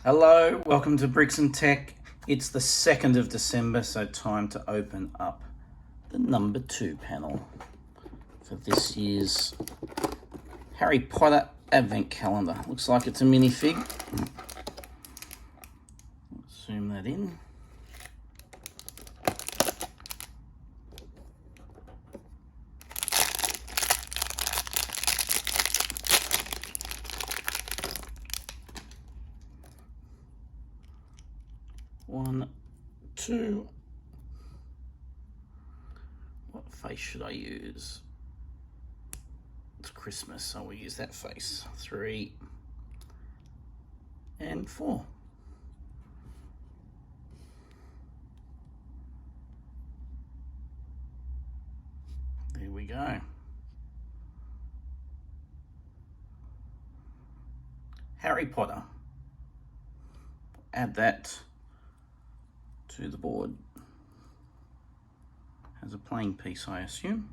Hello, welcome to Bricksntech. It's the 2nd of December, so time to open up the number 2 panel for this year's Harry Potter Advent Calendar. Looks like it's a minifig. Let's zoom that in. One, two. What face should I use? It's Christmas, so we'll use that face. 3 and 4. There we go. Harry Potter. Add that to the board as a playing piece, I assume.